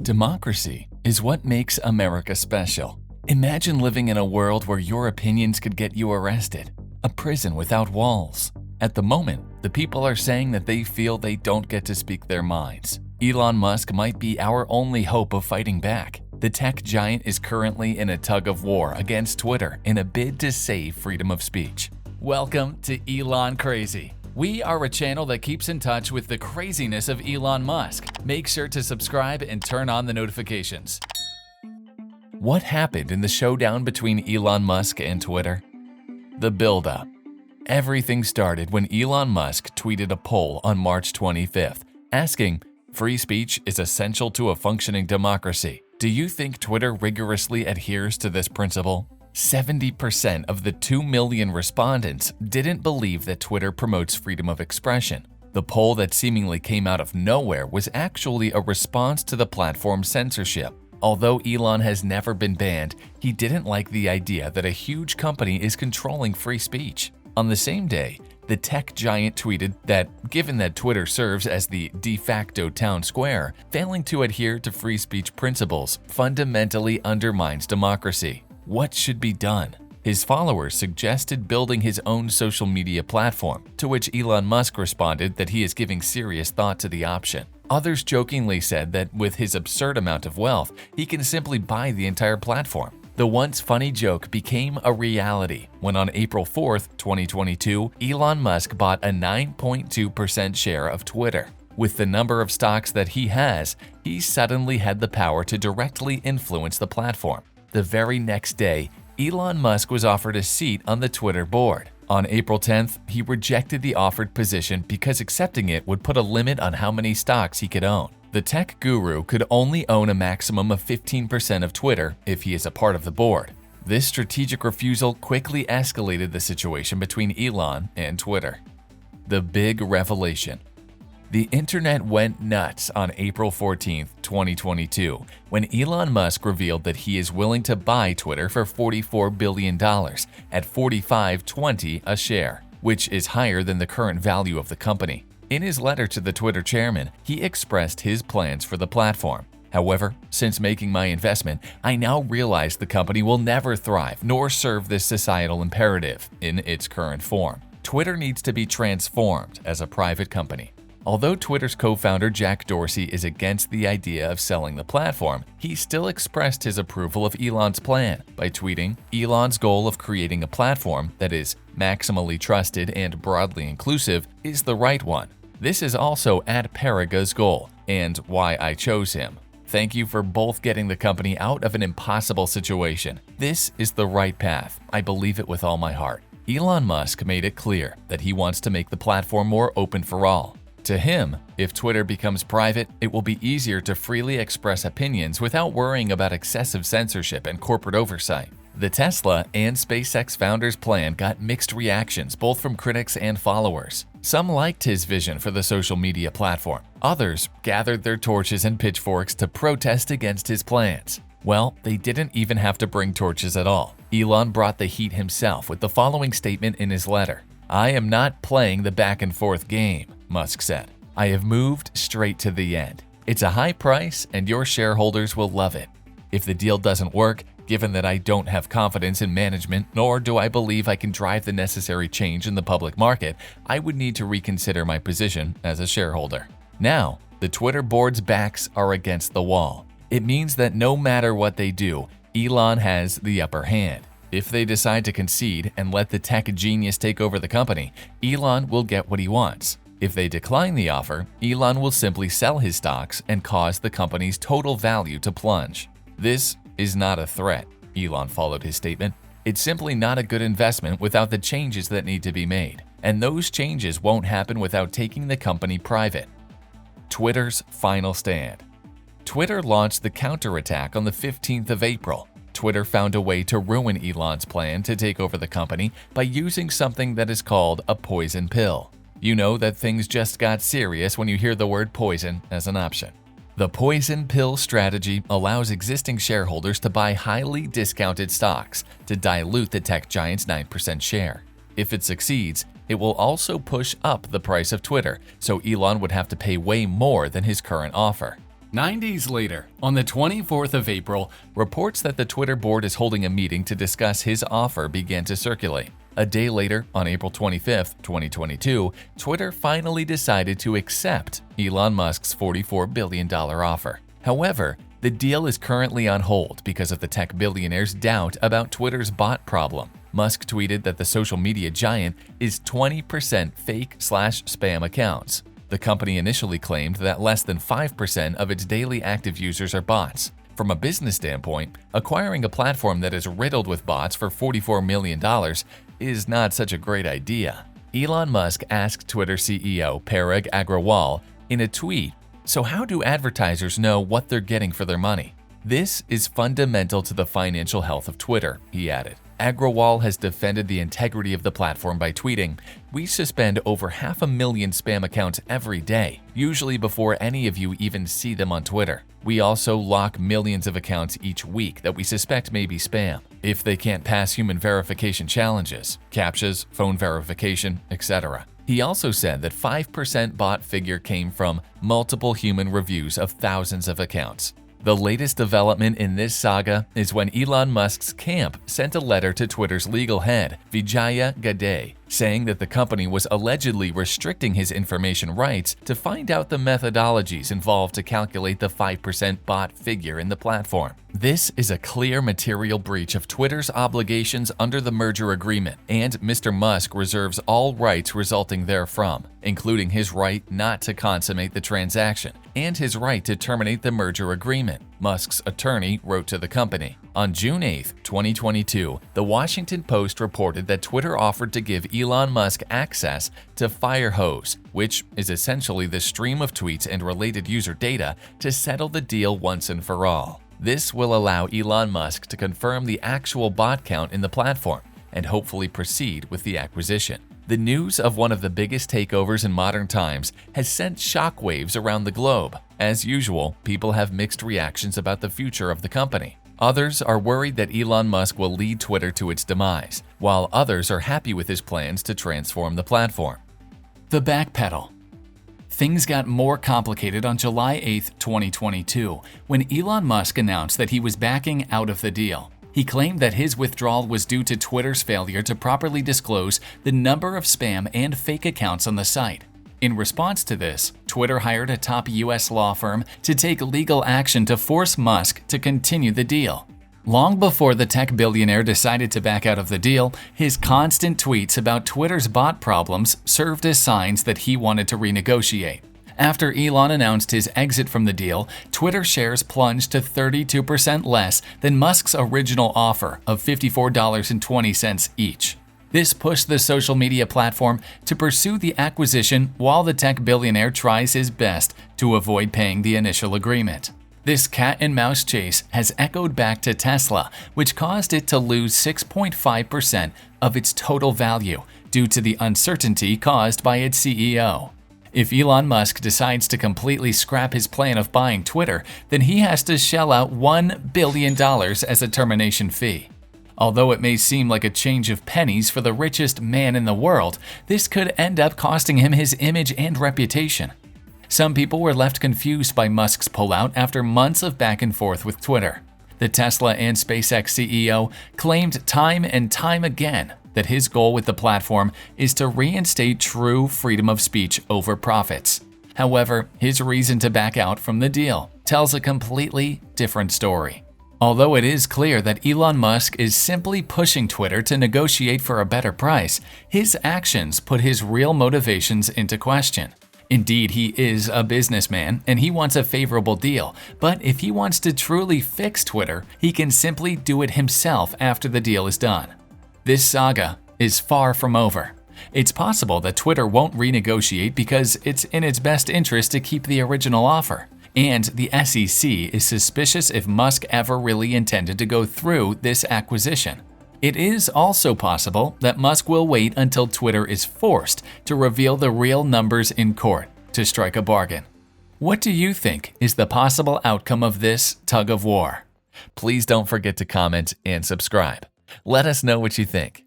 Democracy is what makes America special. Imagine living in a world where your opinions could get you arrested, a prison without walls. At the moment, the people are saying that they feel they don't get to speak their minds. Elon Musk might be our only hope of fighting back. The tech giant is currently in a tug of war against Twitter in a bid to save freedom of speech. Welcome to Elon Crazy. We are a channel that keeps in touch with the craziness of Elon Musk. Make sure to subscribe and turn on the notifications. What happened in the showdown between Elon Musk and Twitter? The buildup. Everything started when Elon Musk tweeted a poll on March 25th, asking, "Free speech is essential to a functioning democracy. Do you think Twitter rigorously adheres to this principle?" 70% of the 2 million respondents didn't believe that Twitter promotes freedom of expression. The poll that seemingly came out of nowhere was actually a response to the platform's censorship. Although Elon has never been banned, he didn't like the idea that a huge company is controlling free speech. On the same day, the tech giant tweeted that, given that Twitter serves as the de facto town square, failing to adhere to free speech principles fundamentally undermines democracy. What should be done? His followers suggested building his own social media platform, to which Elon Musk responded that he is giving serious thought to the option. Others jokingly said that with his absurd amount of wealth, he can simply buy the entire platform. The once funny joke became a reality when on April 4th, 2022, Elon Musk bought a 9.2% share of Twitter. With the number of stocks that he has, he suddenly had the power to directly influence the platform. The very next day, Elon Musk was offered a seat on the Twitter board. On April 10th, he rejected the offered position because accepting it would put a limit on how many stocks he could own. The tech guru could only own a maximum of 15% of Twitter if he is a part of the board. This strategic refusal quickly escalated the situation between Elon and Twitter. The big revelation. The internet went nuts on April 14th, 2022, when Elon Musk revealed that he is willing to buy Twitter for $44 billion at $45.20 a share, which is higher than the current value of the company. In his letter to the Twitter chairman, he expressed his plans for the platform. However, since making my investment, I now realize the company will never thrive nor serve this societal imperative in its current form. Twitter needs to be transformed as a private company. Although Twitter's co-founder Jack Dorsey is against the idea of selling the platform, he still expressed his approval of Elon's plan by tweeting, "Elon's goal of creating a platform that is maximally trusted and broadly inclusive is the right one. This is also @Paraga's goal and why I chose him. Thank you for both getting the company out of an impossible situation. This is the right path. I believe it with all my heart." Elon Musk made it clear that he wants to make the platform more open for all. To him, if Twitter becomes private, it will be easier to freely express opinions without worrying about excessive censorship and corporate oversight. The Tesla and SpaceX founder's plan got mixed reactions both from critics and followers. Some liked his vision for the social media platform. Others gathered their torches and pitchforks to protest against his plans. Well, they didn't even have to bring torches at all. Elon brought the heat himself with the following statement in his letter. "I am not playing the back and forth game," Musk said. "I have moved straight to the end. It's a high price and your shareholders will love it. If the deal doesn't work, given that I don't have confidence in management nor do I believe I can drive the necessary change in the public market, I would need to reconsider my position as a shareholder." Now, the Twitter board's backs are against the wall. It means that no matter what they do, Elon has the upper hand. If they decide to concede and let the tech genius take over the company, Elon will get what he wants. If they decline the offer, Elon will simply sell his stocks and cause the company's total value to plunge. "This is not a threat," Elon followed his statement. "It's simply not a good investment without the changes that need to be made. And those changes won't happen without taking the company private." Twitter's final stand. Twitter launched the counterattack on the 15th of April. Twitter found a way to ruin Elon's plan to take over the company by using something that is called a poison pill. You know that things just got serious when you hear the word poison as an option. The poison pill strategy allows existing shareholders to buy highly discounted stocks to dilute the tech giant's 9% share. If it succeeds, it will also push up the price of Twitter, so Elon would have to pay way more than his current offer. 9 days later, on the 24th of April, reports that the Twitter board is holding a meeting to discuss his offer began to circulate. A day later, on April 25, 2022, Twitter finally decided to accept Elon Musk's $44 billion offer. However, the deal is currently on hold because of the tech billionaire's doubt about Twitter's bot problem. Musk tweeted that the social media giant is 20% fake/spam accounts. The company initially claimed that less than 5% of its daily active users are bots. From a business standpoint, acquiring a platform that is riddled with bots for $44 million is not such a great idea. Elon Musk asked Twitter CEO Parag Agrawal in a tweet, "So how do advertisers know what they're getting for their money? This is fundamental to the financial health of Twitter," he added. Agrawal has defended the integrity of the platform by tweeting, "We suspend over 500,000 spam accounts every day, usually before any of you even see them on Twitter. We also lock millions of accounts each week that we suspect may be spam, if they can't pass human verification challenges, CAPTCHAs, phone verification, etc." He also said that 5% bot figure came from multiple human reviews of thousands of accounts. The latest development in this saga is when Elon Musk's camp sent a letter to Twitter's legal head, Vijaya Gadde, saying that the company was allegedly restricting his information rights to find out the methodologies involved to calculate the 5% bot figure in the platform. This is a clear material breach of Twitter's obligations under the merger agreement, and Mr. Musk reserves all rights resulting therefrom, including his right not to consummate the transaction and his right to terminate the merger agreement, Musk's attorney wrote to the company. On June 8, 2022, The Washington Post reported that Twitter offered to give Elon Musk access to Firehose, which is essentially the stream of tweets and related user data, to settle the deal once and for all. This will allow Elon Musk to confirm the actual bot count in the platform and hopefully proceed with the acquisition. The news of one of the biggest takeovers in modern times has sent shockwaves around the globe. As usual, people have mixed reactions about the future of the company. Others are worried that Elon Musk will lead Twitter to its demise, while others are happy with his plans to transform the platform. The Backpedal. Things got more complicated on July 8, 2022, when Elon Musk announced that he was backing out of the deal. He claimed that his withdrawal was due to Twitter's failure to properly disclose the number of spam and fake accounts on the site. In response to this, Twitter hired a top US law firm to take legal action to force Musk to continue the deal. Long before the tech billionaire decided to back out of the deal, his constant tweets about Twitter's bot problems served as signs that he wanted to renegotiate. After Elon announced his exit from the deal, Twitter shares plunged to 32% less than Musk's original offer of $54.20 each. This pushed the social media platform to pursue the acquisition while the tech billionaire tries his best to avoid paying the initial agreement. This cat-and-mouse chase has echoed back to Tesla, which caused it to lose 6.5% of its total value due to the uncertainty caused by its CEO. If Elon Musk decides to completely scrap his plan of buying Twitter, then he has to shell out $1 billion as a termination fee. Although it may seem like a change of pennies for the richest man in the world, this could end up costing him his image and reputation. Some people were left confused by Musk's pullout after months of back and forth with Twitter. The Tesla and SpaceX CEO claimed time and time again that his goal with the platform is to reinstate true freedom of speech over profits. However, his reason to back out from the deal tells a completely different story. Although it is clear that Elon Musk is simply pushing Twitter to negotiate for a better price, his actions put his real motivations into question. Indeed, he is a businessman and he wants a favorable deal, but if he wants to truly fix Twitter, he can simply do it himself after the deal is done. This saga is far from over. It's possible that Twitter won't renegotiate because it's in its best interest to keep the original offer. And the SEC is suspicious if Musk ever really intended to go through this acquisition. It is also possible that Musk will wait until Twitter is forced to reveal the real numbers in court to strike a bargain. What do you think is the possible outcome of this tug of war? Please don't forget to comment and subscribe. Let us know what you think.